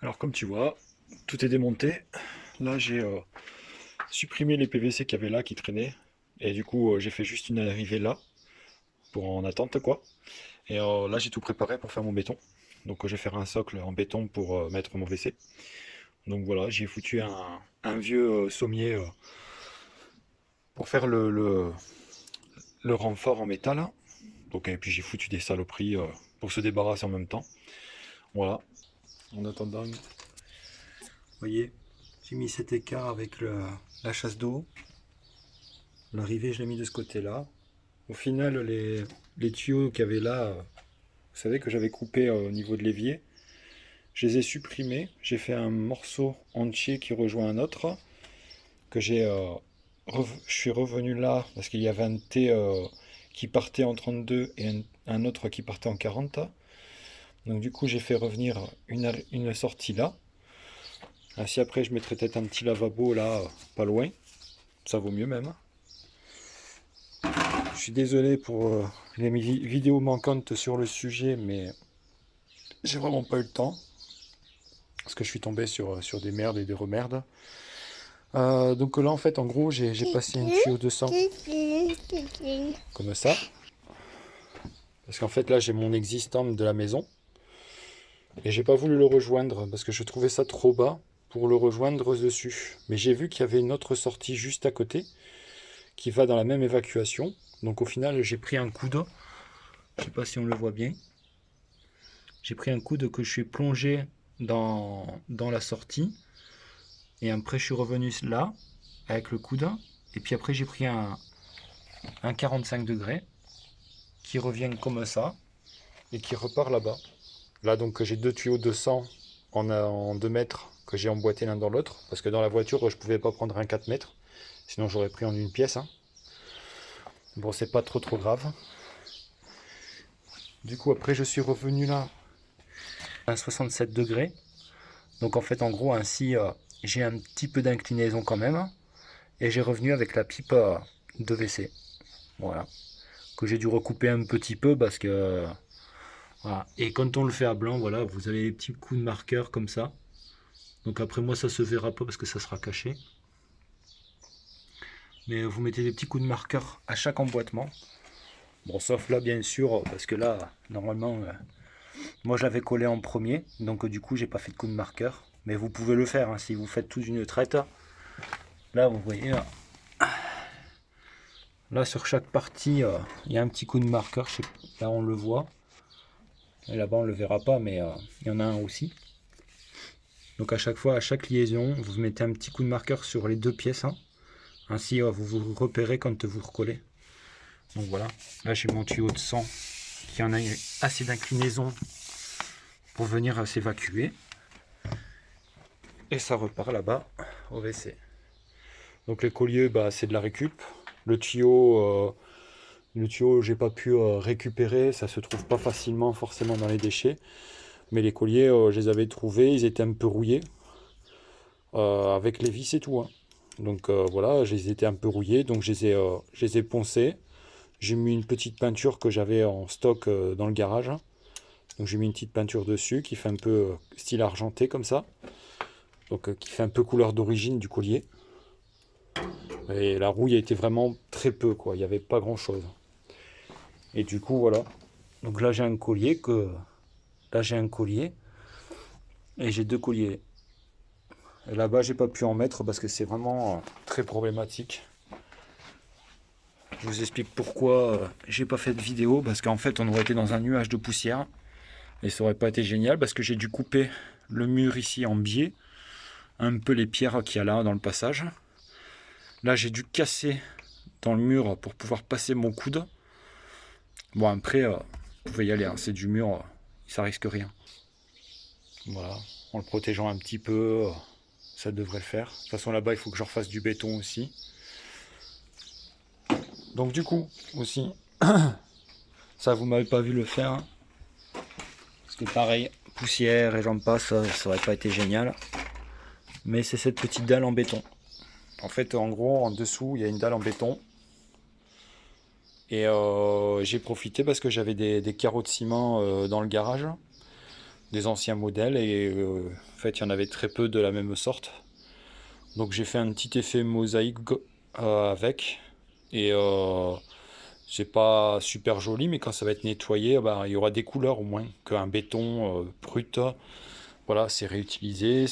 Alors comme tu vois, tout est démonté. Là j'ai supprimé les PVC qu'il y avait là qui traînaient. Et du coup j'ai fait juste une arrivée là pour en attente quoi. Et là j'ai tout préparé pour faire mon béton. Donc je vais faire un socle en béton pour mettre mon WC. Donc voilà, j'ai foutu un vieux sommier pour faire le renfort en métal. Donc et puis j'ai foutu des saloperies pour se débarrasser en même temps. Voilà. En attendant, vous voyez, j'ai mis cet écart avec la chasse d'eau. L'arrivée, je l'ai mis de ce côté-là. Au final, les tuyaux qu'il y avait là, vous savez que j'avais coupé au niveau de l'évier, je les ai supprimés. J'ai fait un morceau entier qui rejoint un autre, que je suis revenu là parce qu'il y avait un T qui partait en 32 et un autre qui partait en 40. Donc du coup, j'ai fait revenir une sortie là. Ainsi après, je mettrai peut-être un petit lavabo là, pas loin. Ça vaut mieux même. Je suis désolé pour les vidéos manquantes sur le sujet, mais j'ai vraiment pas eu le temps. Parce que je suis tombé sur des merdes et des remerdes. Donc là, en fait, en gros, j'ai passé une tuyau de sang comme ça. Parce qu'en fait, là, j'ai mon existant de la maison. Et j'ai pas voulu le rejoindre parce que je trouvais ça trop bas pour le rejoindre dessus. Mais j'ai vu qu'il y avait une autre sortie juste à côté qui va dans la même évacuation. Donc au final, j'ai pris un coude. Je sais pas si on le voit bien. J'ai pris un coude que je suis plongé dans la sortie. Et après, je suis revenu là, avec le coude. Et puis après, j'ai pris un 45 degrés qui revient comme ça et qui repart là-bas. Là, donc, j'ai deux tuyaux de 100 en 2 mètres que j'ai emboîté l'un dans l'autre. Parce que dans la voiture, je pouvais pas prendre un 4 mètres. Sinon, j'aurais pris en une pièce. Hein. Bon, c'est pas trop grave. Du coup, après, je suis revenu là à 67 degrés. Donc, en fait, en gros, ainsi, j'ai un petit peu d'inclinaison quand même. Et j'ai revenu avec la pipe de WC. Voilà. Que j'ai dû recouper un petit peu parce que. Voilà. Et quand on le fait à blanc, voilà, vous avez les petits coups de marqueur comme ça. Donc après moi ça se verra pas parce que ça sera caché. Mais vous mettez des petits coups de marqueur à chaque emboîtement. Bon, sauf là bien sûr, parce que là, normalement, moi je l'avais collé en premier, donc du coup j'ai pas fait de coup de marqueur. Mais vous pouvez le faire hein, si vous faites toute une traite. Là vous voyez, là sur chaque partie, il y a un petit coup de marqueur. Là on le voit. Et là-bas on le verra pas, mais il y en a un aussi. Donc à chaque fois, à chaque liaison, vous mettez un petit coup de marqueur sur les deux pièces. Hein. Ainsi vous vous repérez quand vous recollez. Donc voilà, là j'ai mon tuyau de sang qui en a assez d'inclinaison pour venir s'évacuer. Et ça repart là-bas au WC. Donc les colliers, bah, c'est de la récup. Le tuyau j'ai pas pu récupérer, ça se trouve pas facilement forcément dans les déchets. Mais les colliers, je les avais trouvés, ils étaient un peu rouillés. Avec les vis et tout. Hein. Donc voilà, je les étais un peu rouillés, donc je les ai poncés. J'ai mis une petite peinture que j'avais en stock dans le garage. Donc j'ai mis une petite peinture dessus qui fait un peu style argenté comme ça. Donc qui fait un peu couleur d'origine du collier. Et la rouille a été vraiment très peu quoi, il n'y avait pas grand chose. Et du coup voilà. Donc là j'ai un collier que. Là j'ai un collier. Et j'ai deux colliers. Et là-bas j'ai pas pu en mettre parce que c'est vraiment très problématique. Je vous explique pourquoi j'ai pas fait de vidéo, parce qu'en fait on aurait été dans un nuage de poussière et ça aurait pas été génial parce que j'ai dû couper le mur ici en biais, un peu les pierres qu'il y a là dans le passage. Là j'ai dû casser dans le mur pour pouvoir passer mon coude. Bon après, vous pouvez y aller, hein, c'est du mur, ça risque rien. Voilà, en le protégeant un petit peu, ça devrait le faire. De toute façon là-bas il faut que je refasse du béton aussi. Donc du coup aussi, ça vous m'avez pas vu le faire. Hein. Parce que pareil, poussière et j'en passe, ça aurait pas été génial. Mais c'est cette petite dalle en béton. En fait, en gros, en dessous, il y a une dalle en béton. Et j'ai profité parce que j'avais des carreaux de ciment dans le garage. des anciens modèles et en fait il y en avait très peu de la même sorte. Donc j'ai fait un petit effet mosaïque avec et c'est pas super joli, mais quand ça va être nettoyé, bah, il y aura des couleurs au moins qu'un béton brut. Voilà, c'est réutilisé,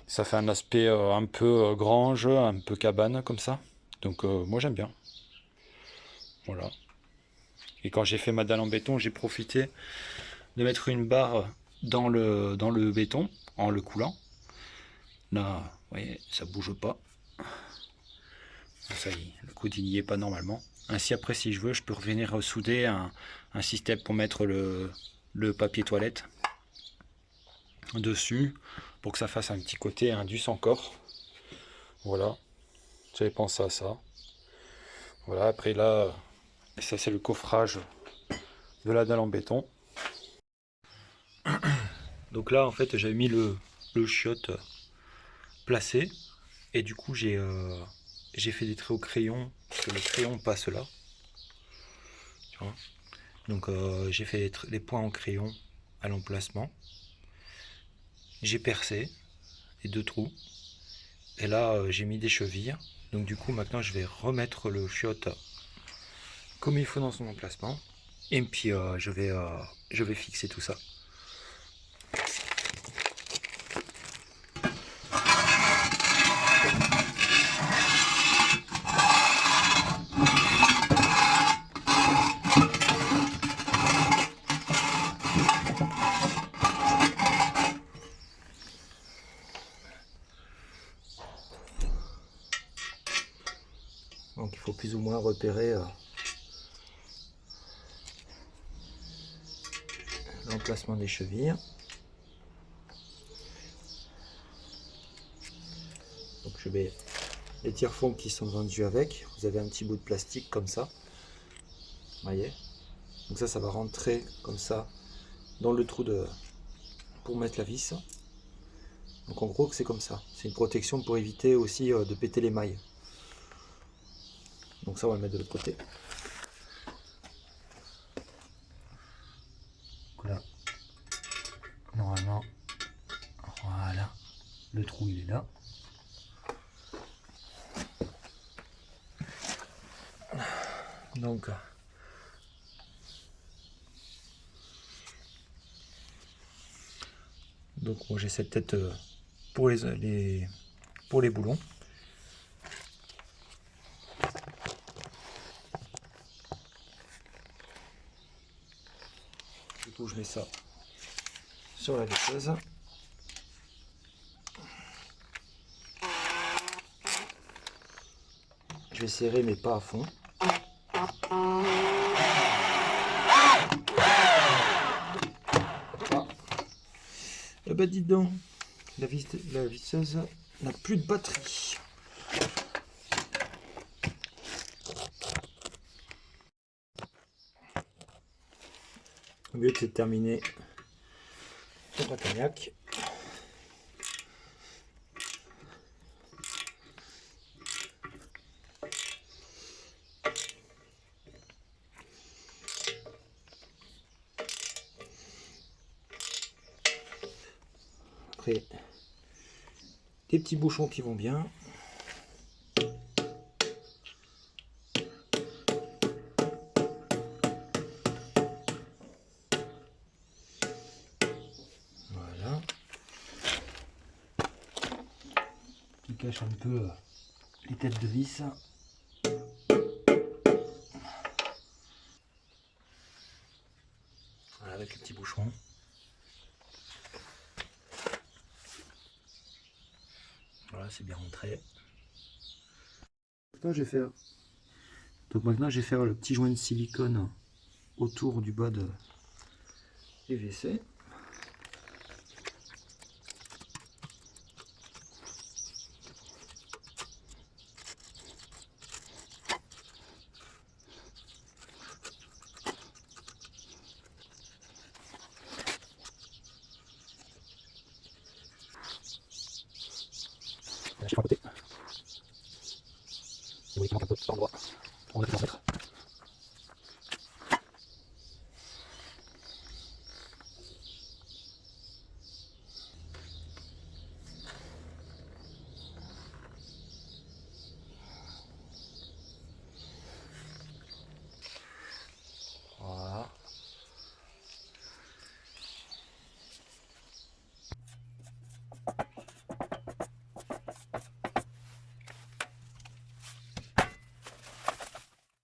ça fait un aspect un peu grange, un peu cabane comme ça. Donc moi j'aime bien. Voilà. Et quand j'ai fait ma dalle en béton, j'ai profité de mettre une barre dans le béton en le coulant. Là, vous voyez, ça bouge pas. Ça y est, le coude il n'y est pas normalement. Ainsi après, si je veux, je peux revenir souder un système pour mettre le papier toilette dessus pour que ça fasse un petit côté indus encore. Voilà, j'avais pensé à ça. Voilà, après là, ça c'est le coffrage de la dalle en béton. Donc là, en fait, j'avais mis le chiotte placé et du coup, j'ai fait des traits au crayon parce que le crayon passe là. Tu vois. Donc j'ai fait les points en crayon à l'emplacement. J'ai percé les 2 trous. Et là, j'ai mis des chevilles. Donc du coup, maintenant, je vais remettre le chiotte comme il faut dans son emplacement. Et puis, je vais fixer tout ça. Donc il faut plus ou moins repérer l'emplacement des chevilles. Donc je vais les tire-fonds qui sont vendus avec. Vous avez un petit bout de plastique comme ça. Vous voyez. Donc ça va rentrer comme ça dans le trou pour mettre la vis. Donc en gros c'est comme ça. C'est une protection pour éviter aussi de péter les mailles. Donc ça on va le mettre de l'autre côté. Là, normalement, voilà, le trou il est là. Donc bon, j'ai cette tête pour les boulons. Du coup je mets ça sur la visseuse. Je vais serrer mais pas à fond. Eh ben dis donc, la visseuse n'a plus de batterie. Au lieu de terminer le Bretaignac. Après, des petits bouchons qui vont bien. Voilà. Qui cache un peu les têtes de vis. Voilà, avec les petits bouchons. Voilà, c'est bien rentré. Donc maintenant, je vais faire le petit joint de silicone autour du bas du WC.